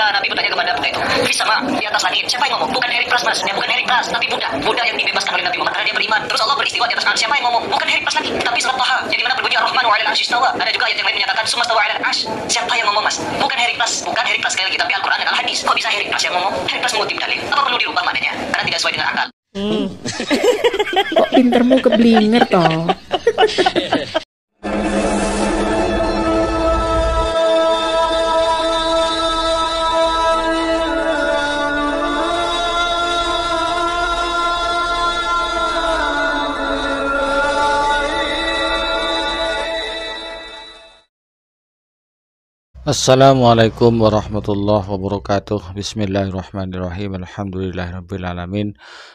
ketika Nabi bertanya kepada Buddha itu, "Fis sama, di atas langit, siapa yang ngomong?" Bukan Harry Pras, Mas. Bukan Harry Pras, tapi Buddha. Buddha yang dibebaskan oleh Nabi Muhammad karena dia beriman. Terus Allah beristiwa di atas arsy. Siapa yang ngomong? Bukan Harry Pras lagi, tapi surat Taha. Jadi mana berbunyi Ar-Rahmanu 'alal 'arsy istawa. Ada juga ayat yang lain menyatakan sumastawa 'alal 'arsy. Siapa yang ngomong, Mas? Bukan Harry Pras, bukan Harry Pras sekali lagi, tapi Al-Qur'an dan Al-Hadis. Kok bisa Harry Pras yang ngomong? Harry Pras mengutip dalil. Apa perlu dirubah maknanya? Karena tidak sesuai dengan akal. Kok pintermu keblinger toh? Assalamualaikum warahmatullahi wabarakatuh. Bismillahirrahmanirrahim. Alhamdulillahirabbil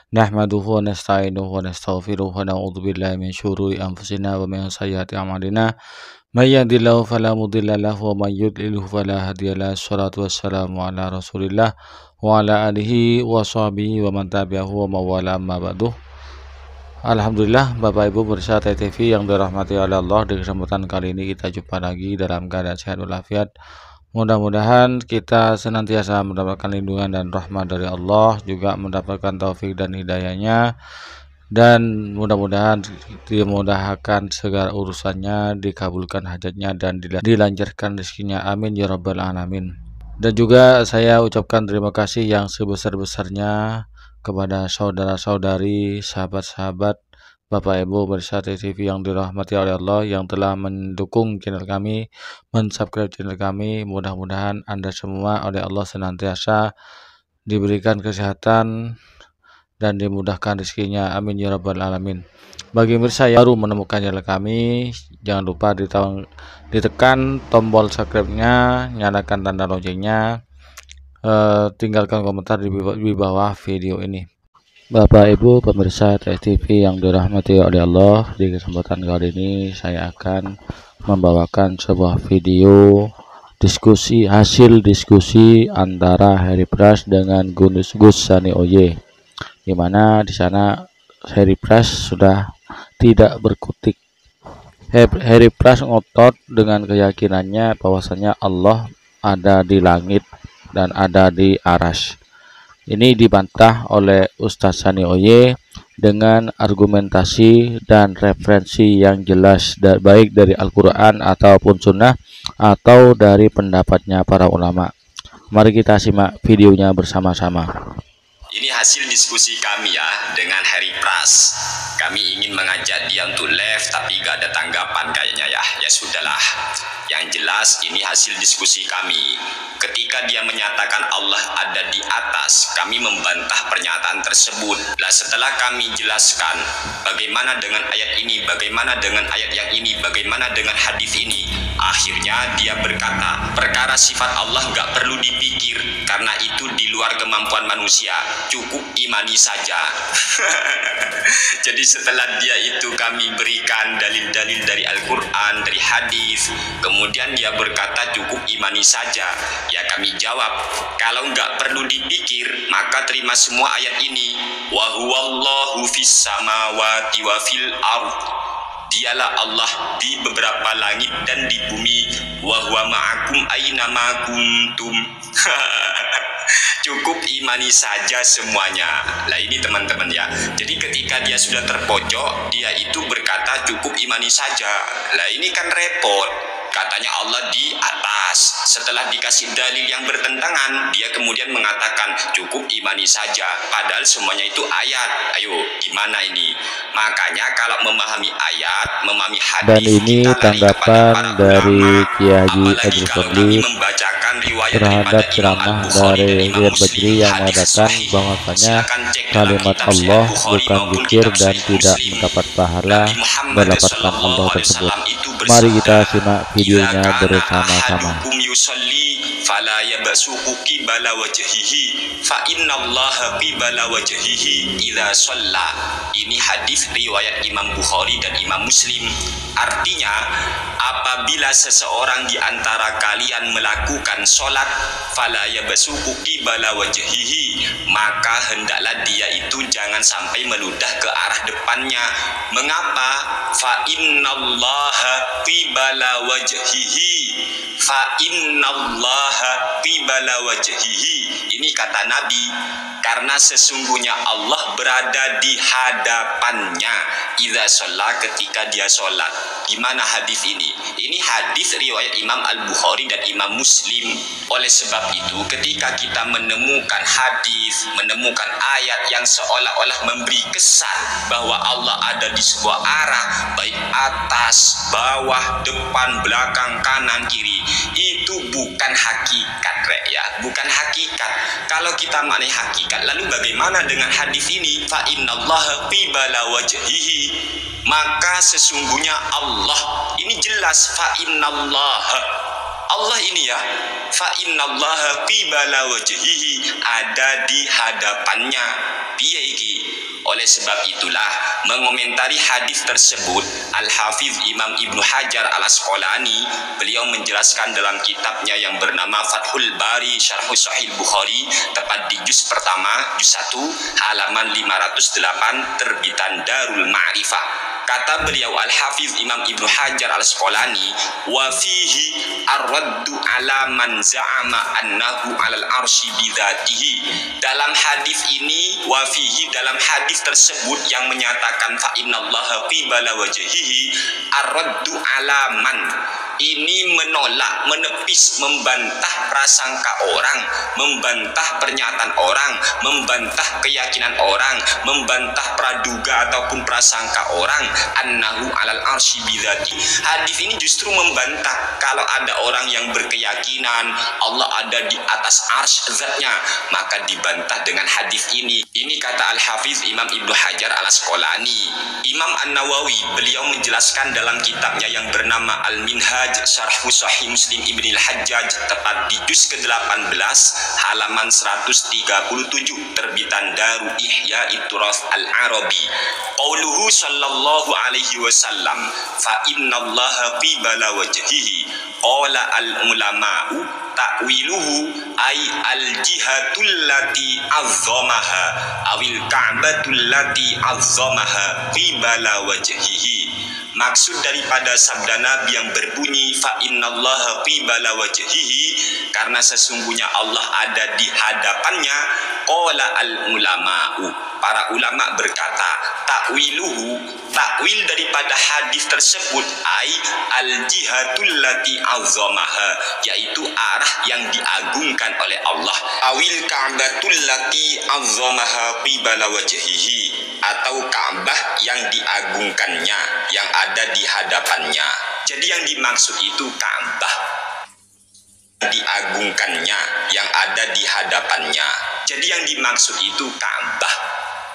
nahmaduhu wa nasta'inuhu wa nastaghfiruh wa na'udzu billahi min syururi anfusina wa min sayyiati a'malina. May yahdihillahu fala mudilla lahu wa may yudlilhu fala hadiyalah. Shalatu wassalamu ala Rasulillah wa ala alihi wa sahbihi wa man tabi'ahu wa mawala amma ba'du. Alhamdulillah, Bapak Ibu pemirsa TV yang dirahmati oleh Allah, di kesempatan kali ini kita jumpa lagi dalam keadaan sehat walafiat. Mudah-mudahan kita senantiasa mendapatkan lindungan dan rahmat dari Allah, juga mendapatkan taufik dan hidayahnya, dan mudah-mudahan dimudahkan segala urusannya, dikabulkan hajatnya, dan dilancarkan rezekinya. Amin ya rabbal alamin. Dan juga saya ucapkan terima kasih yang sebesar-besarnya kepada saudara-saudari, sahabat-sahabat, Bapak Ibu pemirsa TV yang dirahmati oleh Allah, yang telah mendukung channel kami, mensubscribe channel kami. Mudah-mudahan Anda semua oleh Allah senantiasa diberikan kesehatan dan dimudahkan rezekinya. Amin ya rabbal alamin. Bagi pemirsa yang baru menemukan channel kami, jangan lupa ditekan tombol subscribe-nya, nyalakan tanda loncengnya, tinggalkan komentar di bawah video ini. Bapak Ibu pemirsa TV yang dirahmati oleh Allah, di kesempatan kali ini saya akan membawakan sebuah video hasil diskusi antara Harry Pras dengan Gus Sanioye, di mana di sana Harry Pras sudah tidak berkutik. Harry Pras ngotot dengan keyakinannya bahwasanya Allah ada di langit dan ada di aras. Ini dibantah oleh Ustadz Sanioye dengan argumentasi dan referensi yang jelas, baik dari Al-Quran ataupun Sunnah atau dari pendapatnya para ulama. Mari kita simak videonya bersama-sama. Ini hasil diskusi kami ya dengan Harry Pras. Kami ingin mengajak dia untuk live tapi gak ada tanggapan kayaknya ya. Ya sudahlah. Yang jelas ini hasil diskusi kami. Ketika dia menyatakan Allah ada di atas, kami membantah pernyataan tersebut. Nah, setelah kami jelaskan bagaimana dengan ayat ini, bagaimana dengan ayat yang ini, bagaimana dengan hadis ini, akhirnya dia berkata, perkara sifat Allah gak perlu dipikir karena itu di luar kemampuan manusia, cukup imani saja. Jadi setelah dia itu kami berikan dalil-dalil dari Al-Quran, dari hadis, kemudian dia berkata cukup imani saja. Ya kami jawab, kalau nggak perlu dipikir maka terima semua ayat ini. Wa huwallahu fis samawati wa fil ardh. Dialah Allah di beberapa langit dan di bumi. Wa huwa ma'akum aina ma kuntum. Cukup imani saja semuanya. Lah ini teman-teman ya. Jadi ketika dia sudah terpojok, dia itu berkata cukup imani saja. Lah ini kan repot. Katanya Allah di atas. Setelah dikasih dalil yang bertentangan, dia kemudian mengatakan cukup imani saja. Padahal semuanya itu ayat. Ayo, gimana ini? Makanya kalau memahami ayat, memahami hadis, dan ini tanggapan dari Kiai Haji Fadli terhadap ceramah dari Lir Bajri yang mengatakan bahwasanya kalimat Allah bukan zikir dan tidak mendapat pahala mendapatkan Allah tersebut. Mari kita simak videonya bersama-sama. Fala yabsuqu qibala wajhihi fa innallaha qibala wajhihi idza shalla. Ini hadis riwayat Imam Bukhari dan Imam Muslim. Artinya, apabila seseorang di antara kalian melakukan sholat, fala yabsuqu qibala wajhihi, maka hendaklah dia itu jangan sampai meludah ke arah depannya. Mengapa? Fa innallaha qibala wajhihi fa innallaha qibala wajhihi. Ini kata Nabi, karena sesungguhnya Allah berada di hadapannya idza sholat, ketika dia sholat. Gimana hadis ini? Ini hadis riwayat Imam Al-Bukhari dan Imam Muslim. Oleh sebab itu, ketika kita menemukan hadis, menemukan ayat yang seolah-olah memberi kesan bahwa Allah ada di sebuah arah, baik atas, bawah, depan, belakang, kanan, kiri, itu bukan hakikat, ya, bukan hakikat. Kalau kita maknai hakikat, lalu bagaimana dengan hadis ini? Fa innallaha qibala wajhihi, maka sesungguhnya Allah, ini jelas fa innallaha, Allah ini ya, fa innallaha qibala wajhihi, ada di hadapannya. Piye iki? Oleh sebab itulah, mengomentari hadis tersebut, Al-Hafiz Imam Ibnu Hajar Al-Asqalani, beliau menjelaskan dalam kitabnya yang bernama Fathul Bari Syarh Sahih Bukhari, tepat di juz pertama, juz 1, halaman 508, terbitan Darul Ma'rifah. Kata beliau Al-Hafiz Imam Ibnu Hajar Al-Asqalani, wa fihi ar-raddu ala man za'ama annahu 'alal arsy bidzatihi. Dalam hadis ini, wa fihi, dalam hadis tersebut yang menyatakan fa innallaha qibala wajhihi, ar-raddu ala man, ini menolak, menepis, membantah prasangka orang, membantah pernyataan orang, membantah keyakinan orang, membantah praduga ataupun prasangka orang, annahu 'alal arsy bidzati. Hadis ini justru membantah kalau ada orang yang berkeyakinan Allah ada di atas arsy zatnya, maka dibantah dengan hadis ini. Ini kata Al-Hafiz Imam Ibnu Hajar Al-Asqalani. Imam An-Nawawi, beliau menjelaskan dalam kitabnya yang bernama Al-Minhaj Syarh Sahih Muslim Ibn Al-Hajjaj, tepat di juz ke-18 halaman 137, terbitan Daru Ihya Turas Al-Arabi. Qauluhu sallallahu alaihi wasallam fa innallaha qibala wajhihi, qala al-ulama'u ta'wiluhu ay al-jihatul lati azzamaha awil ka'batul lati azzamaha qibala wajhihi. Maksud daripada sabda Nabi yang berbunyi fa innallaha qibala wajhihi, karena sesungguhnya Allah ada di hadapannya, qala al ulama'u, para ulama berkata, ta'wiluhu, takwil daripada hadis tersebut ai al jihatul lati azzamaha, yaitu arah yang diagungkan oleh Allah, awil ka'batul lati azzamaha qibala wajhihi, atau Ka'bah yang diagungkannya, yang ada di hadapannya. Jadi yang dimaksud itu Ka'bah diagungkannya, yang ada di hadapannya. Jadi yang dimaksud itu Ka'bah,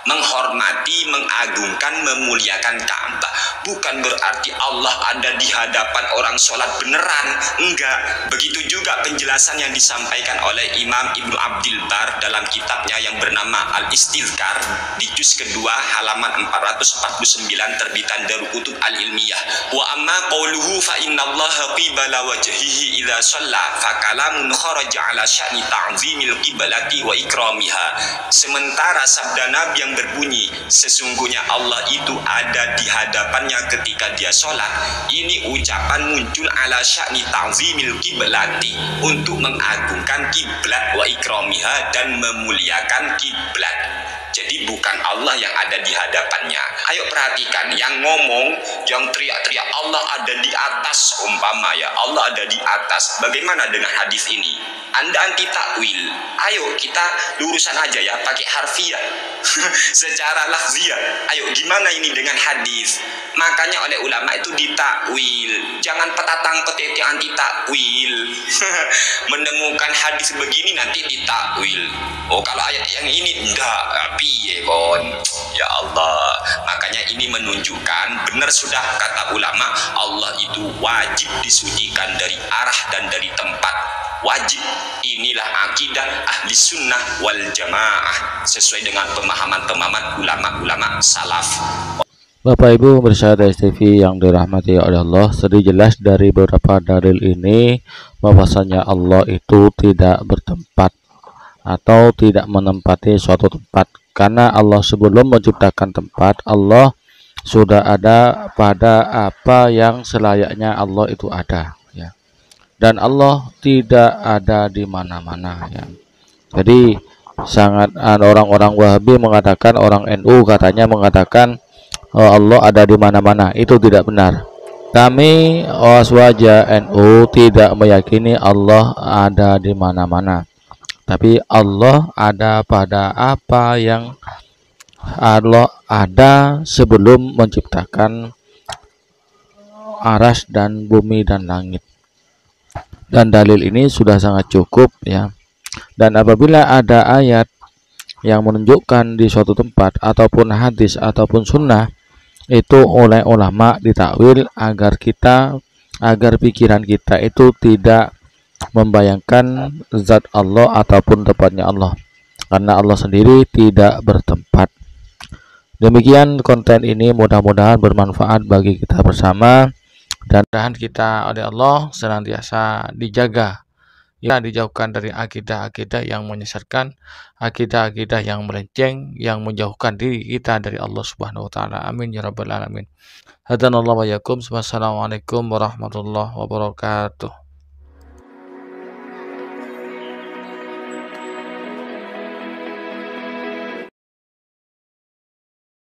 menghormati, mengagungkan, memuliakan Ka'bah. Bukan berarti Allah ada di hadapan orang sholat beneran, enggak. Begitu juga penjelasan yang disampaikan oleh Imam Ibnu Abdil Bar dalam kitabnya yang bernama Al-Istizkar di juz kedua halaman 449, terbitan Darul Kutub Al-Ilmiyah. Wa amma qauluhu fa innallaha qibala wajhihi idza shalla fa kalamun kharaja ala sya'ni ta'zimil qiblati wa ikramiha. Sementara sabda Nabi yang berbunyi sesungguhnya Allah itu ada di hadapannya ketika dia sholat, ini ucapan muncul ala sya'ni ta'zimil qiblati, untuk mengagungkan kiblat wa ikramiha, dan memuliakan kiblat. Jadi bukan Allah yang ada di hadapannya. Ayo perhatikan, yang ngomong, yang teriak-teriak Allah ada di atas, umpama ya, Allah ada di atas. Bagaimana dengan hadis ini? Anda anti takwil. Ayo kita lurusan aja ya, pakai harfiah. Secara lafziah. Ayo gimana ini dengan hadis? Makanya oleh ulama itu ditakwil. Jangan petatang petete anti takwil. Menemukan hadis begini nanti ditakwil. Oh kalau ayat yang ini enggak, piye kon. Ya Allah. Makanya ini menunjukkan benar sudah kata ulama, Allah itu wajib disucikan dari arah dan dari tempat. Wajib. Inilah akidah ahli sunnah wal jamaah sesuai dengan pemahaman ulama-ulama salaf. Bapak Ibu pemirsa TV yang dirahmati oleh Allah, sudah jelas dari beberapa dalil ini bahwasanya Allah itu tidak bertempat atau tidak menempati suatu tempat, karena Allah sebelum menciptakan tempat, Allah sudah ada pada apa yang selayaknya Allah itu ada, ya. dan Allah tidak ada di mana-mana ya. Jadi sangat orang-orang Wahabi mengatakan, orang NU katanya mengatakan Allah ada di mana-mana. Itu tidak benar. Kami Waswaja NU tidak meyakini Allah ada di mana-mana. Tapi Allah ada pada apa yang Allah ada sebelum menciptakan aras dan bumi dan langit. Dan dalil ini sudah sangat cukup ya. Dan apabila ada ayat yang menunjukkan di suatu tempat ataupun hadis ataupun sunnah, itu oleh ulama ditakwil agar pikiran kita itu tidak membayangkan zat Allah ataupun tempatnya Allah, karena Allah sendiri tidak bertempat. Demikian konten ini, mudah-mudahan bermanfaat bagi kita bersama, dan kita oleh Allah senantiasa dijaga ya, dijauhkan dari akidah-akidah yang menyesatkan, akidah-akidah yang melenceng, yang menjauhkan diri kita dari Allah Subhanahu wa taala. Amin ya rabbal alamin. Hadanallahu wa iyyakum. Wassalamualaikum warahmatullahi wabarakatuh.